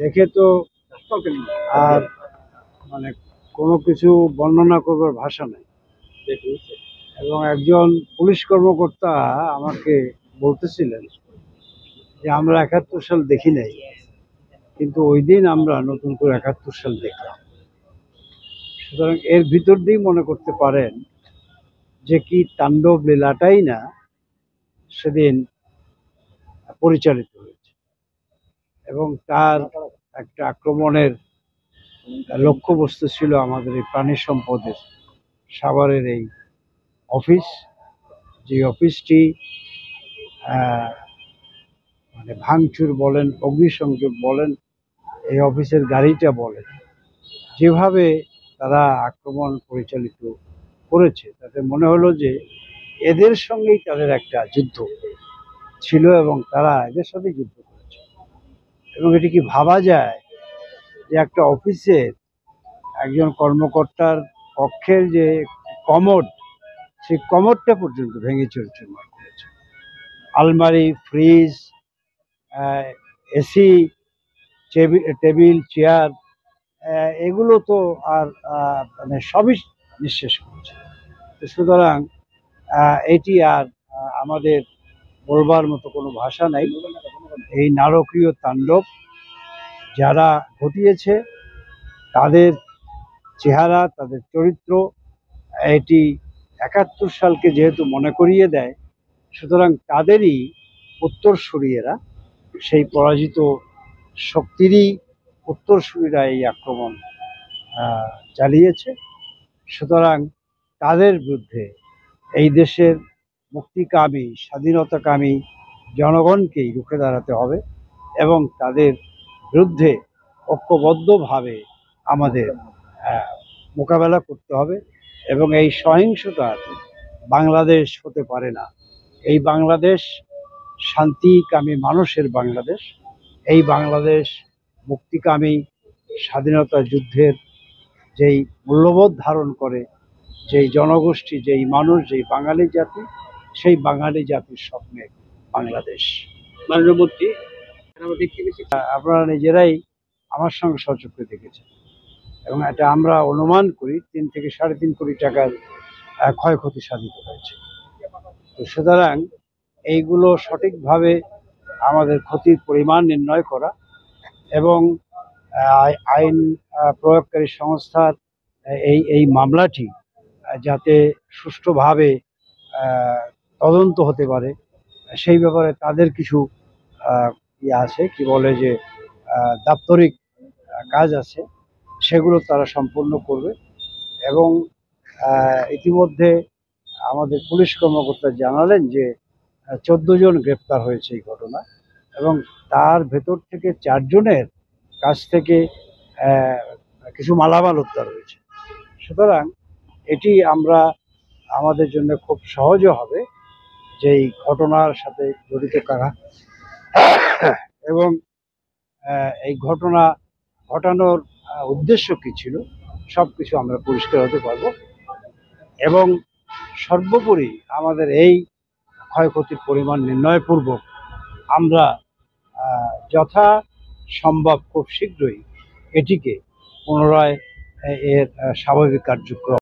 দেখে তো আর মানে কোনো কিছু বর্ণনা করবার ভাষা নেই। এবং একজন পুলিশ কর্মকর্তা আমাকে বলতেছিলেন যে আমরা ৭১ সাল দেখি নাই, কিন্তু ওই দিন আমরা নতুন করে ৭১ সাল দেখলাম। সুতরাং এর ভিতর দিয়েই মনে করতে পারেন যে কি তাণ্ডব লীলাটাই না সেদিন পরিচালিত হয়েছে, এবং তার একটা আক্রমণের লক্ষ্যবস্তু ছিল আমাদের এই প্রাণী সম্পদের সাভারের এই অফিস, যে অফিসটি মানে ভাঙচুর বলেন, অগ্নিসংযোগ বলেন, এই অফিসের গাড়িটা বলেন, যেভাবে তারা আক্রমণ পরিচালিত করেছে তাতে মনে হলো যে এদের সঙ্গেই তাদের একটা যুদ্ধ ছিল এবং তারা এদের সাথে যুদ্ধ করেছে। এবং এটি কি ভাবা যায় যে একটা অফিসের একজন কর্মকর্তার কক্ষের যে কমোড, সেই কমোডটা পর্যন্ত ভেঙে চুরমার করেছে। আলমারি, ফ্রিজ, এসি, টেবিল, চেয়ার, এগুলো তো আর মানে সবই নিঃশেষ করেছে। সুতরাং এটি আর আমাদের বলবার মতো কোনো ভাষা নাই। এই নারকীয় তাণ্ডব যারা ঘটিয়েছে তাদের চেহারা, তাদের চরিত্র, এটি ৭১ সালকে যেহেতু মনে করিয়ে দেয়, সুতরাং তাদেরই উত্তরসূরিরা, সেই পরাজিত শক্তিরই উত্তরসূরিরা এই আক্রমণ চালিয়েছে। সুতরাং তাদের বিরুদ্ধে এই দেশের মুক্তিকামী, স্বাধীনতাকামী জনগণকেই রুখে দাঁড়াতে হবে এবং তাদের বিরুদ্ধে ঐক্যবদ্ধভাবে আমাদের মোকাবেলা করতে হবে। এবং এই সহিংসতার বাংলাদেশ হতে পারে না। এই বাংলাদেশ শান্তিকামী মানুষের বাংলাদেশ। এই বাংলাদেশ মুক্তিকামী, স্বাধীনতা যুদ্ধের যেই মূল্যবোধ ধারণ করে যেই জনগোষ্ঠী, যেই মানুষ, যেই বাঙালি জাতি, সেই বাঙালি জাতির স্বপ্নের বাংলাদেশ। মাননীয় মন্ত্রী, আপনারা নিজেরাই আমার সঙ্গে সচক্ষে দেখেছেন এবং এটা আমরা অনুমান করি ৩ থেকে ৩.৫ কোটি টাকার ক্ষয়ক্ষতি সাধিত হয়েছে। তো সুতরাং এইগুলো সঠিকভাবে আমাদের ক্ষতির পরিমাণ নির্ণয় করা এবং আইন প্রয়োগকারী সংস্থার এই মামলাটি যাতে সুষ্ঠুভাবে তদন্ত হতে পারে, সেই ব্যাপারে তাদের কিছু আছে, কি বলে যে দাপ্তরিক কাজ আছে, সেগুলো তারা সম্পূর্ণ করবে। এবং ইতিমধ্যে আমাদের পুলিশ কর্মকর্তা জানালেন যে 14 জন গ্রেপ্তার হয়েছে এই ঘটনা, এবং তার ভেতর থেকে 4 জনের কাছ থেকে কিছু মালামাল উদ্ধার হয়েছে। সুতরাং এটি আমরা আমাদের জন্য খুব সহজও হবে যে এই ঘটনার সাথে জড়িত কারা এবং এই ঘটনা ঘটানোর উদ্দেশ্য কী ছিল, সব কিছু আমরা পরিষ্কার হতে পারবো। এবং সর্বোপরি আমাদের এই ক্ষয়ক্ষতির পরিমাণ নির্ণয়পূর্বক আমরা যথা সম্ভব খুব শীঘ্রই এটিকে পুনরায় এর স্বাভাবিক কার্যক্রম